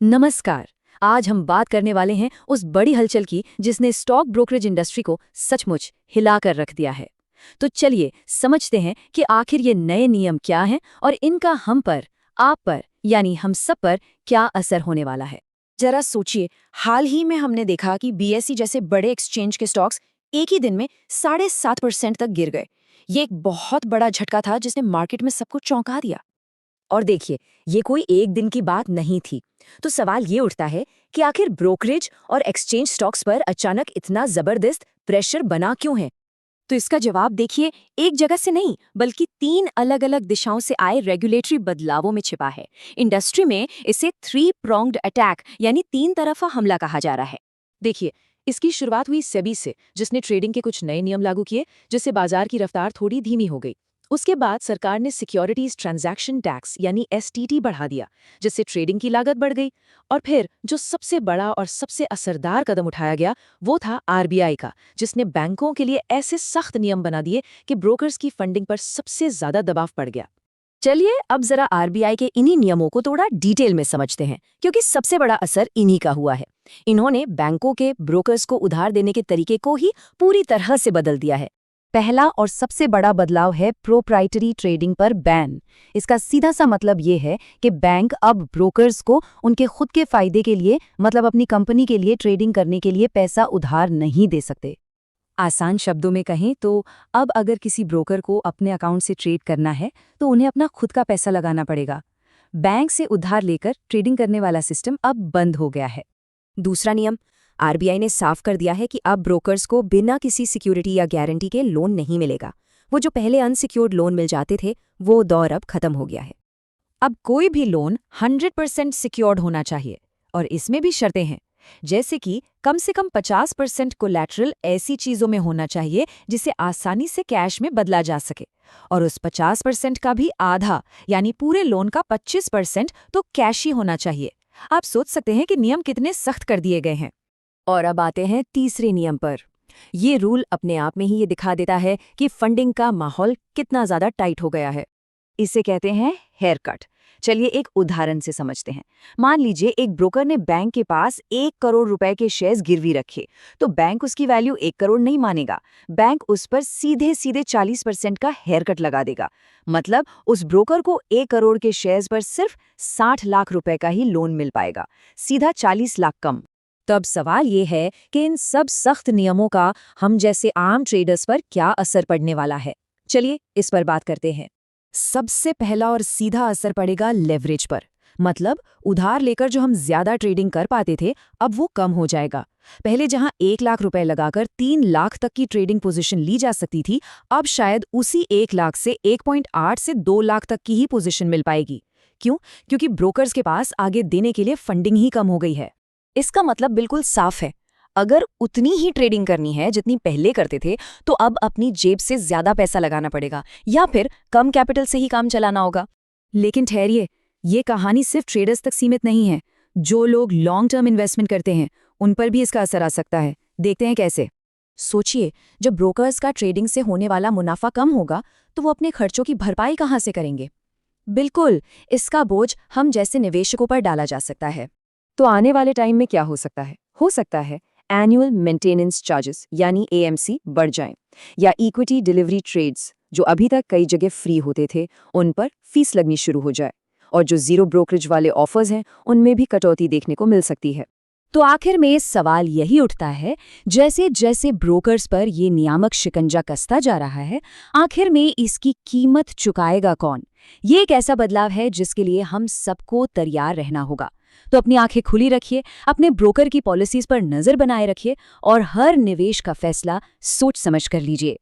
नमस्कार। आज हम बात करने वाले हैं उस बड़ी हलचल की जिसने स्टॉक ब्रोकरेज इंडस्ट्री को सचमुच हिलाकर रख दिया है। तो चलिए समझते हैं कि आखिर ये नए नियम क्या हैं और इनका हम पर, आप पर यानी हम सब पर क्या असर होने वाला है। जरा सोचिए, हाल ही में हमने देखा कि बीएसई जैसे बड़े एक्सचेंज के स्टॉक्स एक ही दिन में 7.5% तक गिर गए। ये एक बहुत बड़ा झटका था जिसने मार्केट में सबको चौंका दिया। और देखिए, ये कोई एक दिन की बात नहीं थी। तो सवाल ये उठता है कि आखिर ब्रोकरेज और एक्सचेंज स्टॉक्स पर अचानक इतना जबरदस्त प्रेशर बना क्यों है। तो इसका जवाब देखिए, एक जगह से नहीं बल्कि 3 अलग-अलग दिशाओं से आए रेगुलेटरी बदलावों में छिपा है। इंडस्ट्री में इसे 3 pronged अटैक यानी 3 तरफा हमला कहा जा रहा है। देखिए, इसकी शुरुआत हुई सेबी से, जिसने ट्रेडिंग के कुछ नए नियम लागू किए, जिससे बाजार की रफ्तार थोड़ी धीमी हो गई। उसके बाद सरकार ने सिक्योरिटीज ट्रांजैक्शन टैक्स यानी एसटीटी बढ़ा दिया, जिससे ट्रेडिंग की लागत बढ़ गई। और फिर जो सबसे बड़ा और सबसे असरदार कदम उठाया गया वो था आरबीआई का, जिसने बैंकों के लिए ऐसे सख्त नियम बना दिए कि ब्रोकर्स की फंडिंग पर सबसे ज्यादा दबाव पड़ गया। चलिए अब जरा आरबीआई के इन्हीं नियमों को थोड़ा डिटेल में समझते हैं, क्योंकि सबसे बड़ा असर इन्हीं का हुआ है। इन्होंने बैंकों के ब्रोकर्स को उधार देने के तरीके को ही पूरी तरह से बदल दिया है। पहला और सबसे बड़ा बदलाव है प्रोप्राइटरी ट्रेडिंग पर बैन। इसका सीधा सा मतलब ये है कि बैंक अब ब्रोकर्स को उनके खुद के फायदे के लिए, मतलब अपनी कंपनी के लिए ट्रेडिंग करने के लिए पैसा उधार नहीं दे सकते। आसान शब्दों में कहें तो अब अगर किसी ब्रोकर को अपने अकाउंट से ट्रेड करना है तो उन्हें अपना खुद का पैसा लगाना पड़ेगा। बैंक से उधार लेकर ट्रेडिंग करने वाला सिस्टम अब बंद हो गया है। दूसरा नियम, आरबीआई ने साफ कर दिया है कि अब ब्रोकर्स को बिना किसी सिक्योरिटी या गारंटी के लोन नहीं मिलेगा। वो जो पहले अनसिक्योर्ड लोन मिल जाते थे, वो दौर अब खत्म हो गया है। अब कोई भी लोन 100% सिक्योर्ड होना चाहिए, और इसमें भी शर्तें हैं, जैसे कि कम से कम 50% कोलैटरल ऐसी चीजों में होना चाहिए जिसे आसानी से कैश में बदला जा सके, और उस 50% का भी आधा यानी पूरे लोन का 25% तो कैश ही होना चाहिए। आप सोच सकते हैं कि नियम कितने सख्त कर दिए गए हैं। और अब आते हैं तीसरे नियम पर। ये रूल अपने आप में ही ये दिखा देता है कि फंडिंग का माहौल कितना ज्यादा टाइट हो गया है। इसे कहते हैं हेयर कट। चलिए एक उदाहरण से समझते हैं। मान लीजिए एक ब्रोकर ने बैंक के पास 1 करोड़ रुपए के शेयर्स गिरवी रखे, तो बैंक उसकी वैल्यू 1 करोड़ नहीं मानेगा। बैंक उस पर सीधे सीधे 40% का हेयर कट लगा देगा। मतलब उस ब्रोकर को 1 करोड़ के शेयर्स पर सिर्फ 60 लाख रुपए का ही लोन मिल पाएगा, सीधा 40 लाख कम। तब सवाल ये है कि इन सब सख्त नियमों का हम जैसे आम ट्रेडर्स पर क्या असर पड़ने वाला है। चलिए इस पर बात करते हैं। सबसे पहला और सीधा असर पड़ेगा लेवरेज पर। मतलब उधार लेकर जो हम ज्यादा ट्रेडिंग कर पाते थे, अब वो कम हो जाएगा। पहले जहां 1 लाख रुपए लगाकर 3 लाख तक की ट्रेडिंग पोजीशन ली जा सकती थी, अब शायद उसी 1 लाख से 1.8 से 2 लाख तक की ही पोजीशन मिल पाएगी। क्यों? क्योंकि ब्रोकर्स के पास आगे देने के लिए फंडिंग ही कम हो गई है। इसका मतलब बिल्कुल साफ है, अगर उतनी ही ट्रेडिंग करनी है जितनी पहले करते थे, तो अब अपनी जेब से ज्यादा पैसा लगाना पड़ेगा या फिर कम कैपिटल से ही काम चलाना होगा। लेकिन ठहरिए, ये कहानी सिर्फ ट्रेडर्स तक सीमित नहीं है। जो लोग लॉन्ग टर्म इन्वेस्टमेंट करते हैं उन पर भी इसका असर आ सकता है। देखते हैं कैसे। सोचिए, जब ब्रोकर्स का ट्रेडिंग से होने वाला मुनाफा कम होगा तो वो अपने खर्चों की भरपाई कहाँ से करेंगे? बिल्कुल, इसका बोझ हम जैसे निवेशकों पर डाला जा सकता है। तो आने वाले टाइम में क्या हो सकता है? हो सकता है एनुअल मेंटेनेंस चार्जेस यानी एएमसी बढ़ जाएं, या इक्विटी डिलीवरी ट्रेड्स जो अभी तक कई जगह फ्री होते थे उन पर फीस लगनी शुरू हो जाए, और जो जीरो ब्रोकरेज वाले ऑफर्स हैं उनमें भी कटौती देखने को मिल सकती है। तो आखिर में सवाल यही उठता है, जैसे जैसे ब्रोकर्स पर ये नियामक शिकंजा कसता जा रहा है, आखिर में इसकी कीमत चुकाएगा कौन? ये एक ऐसा बदलाव है जिसके लिए हम सबको तैयार रहना होगा। तो अपनी आंखें खुली रखिए, अपने ब्रोकर की पॉलिसीज पर नजर बनाए रखिए और हर निवेश का फैसला सोच समझ कर लीजिए।